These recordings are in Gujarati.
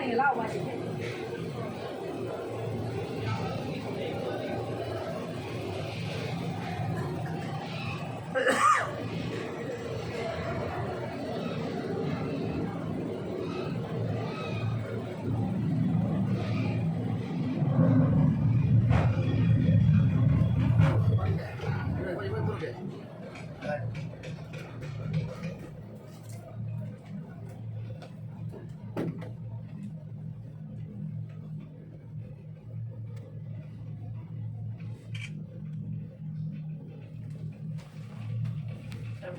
પાણી લાવવા છે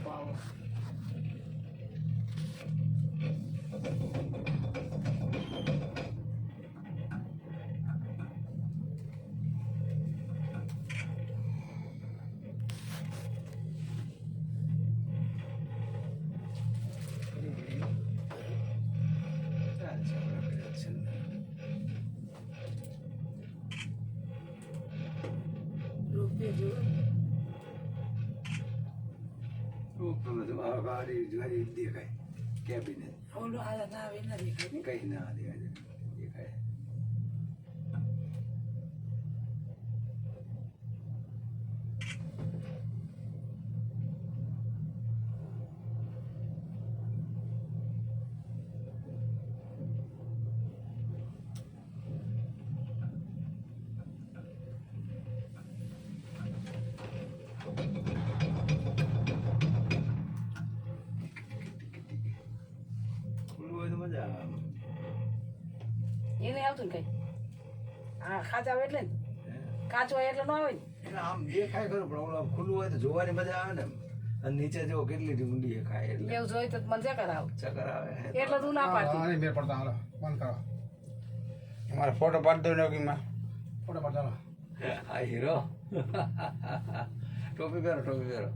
Wow. દેખાય કેબિનેટ ઓલો આ ના આવે ના દેખાય કઈ ના દેખાય એને આવતું ને કઈ હા ખાચા આવે એટલે ને કાચો હોય એટલે ન આવે ને એટલે આમ દેખાય ખરું પણ ઓલા ખુલ્લું હોય તો જોવાની મજા આવે ને અને નીચે જો કેટલી ઊંડી ખાય એટલે એવું જોઈ તો મને ચક્કર આવે એટલે તું ના પાડતી મેં પડતા હાલો બંધ કરો અમારે ફોટો પાડતો ને માં ફોટો પડતા હા હીરો ટોપી પહેરો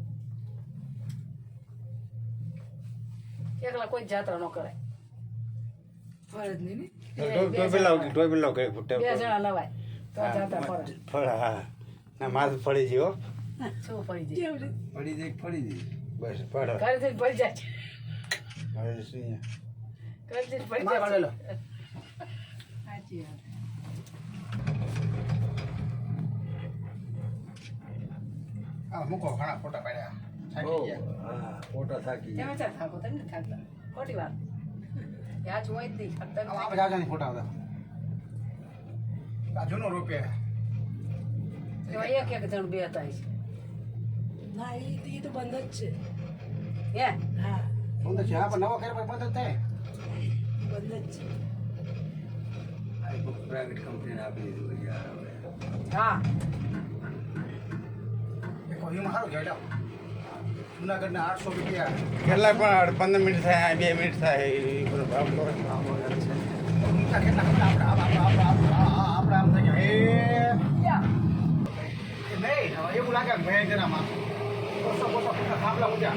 એકલા કોઈ જાત્રા ન કરાય ફરજ નહીં ટોપી લાવ કઈ ફૂટે બે જણા લવાય તો જાત્રા ફરજ હા ના માથું ફળી ગયો શું પડી જાય પડી જાય બસ પડો ઘરે જઈને પડી જાય હવે શું ઘરે જઈને પડી જાય પડેલો સાચી વાત હા મૂકો ઘણા ફોટા પાડ્યા થાકી ગયા હા ફોટા થાકી એમાં ચાલ થાકો તમે નથી થાકતા ખોટી વાત યાદ હોય જ નહીં આ ખાતા બધા જાની ફોટા હતા આ જૂનો રૂપિયા એમાં એક જણ બે હતા છે ના એ તો બંધ જ છે હે હા બંધ છે હા પણ નવો કર્યા પછી બંધ જ થાય બંધ જ છે આ પ્રાઇવેટ કંપનીને આપી દીધું યાર હવે હા એમાં સારું કહેવાય જુનાગઢના 800 રૂપિયા કેટલા પણ 15 મિનિટ થાય 2 મિનિટ થાય એ બધો ભાવ કરો કેટલા આપણે આમ થઈ ગયા નહીં હવે એવું લાગે ભેંજરામાં ઓછો થાંભલા ઊંચા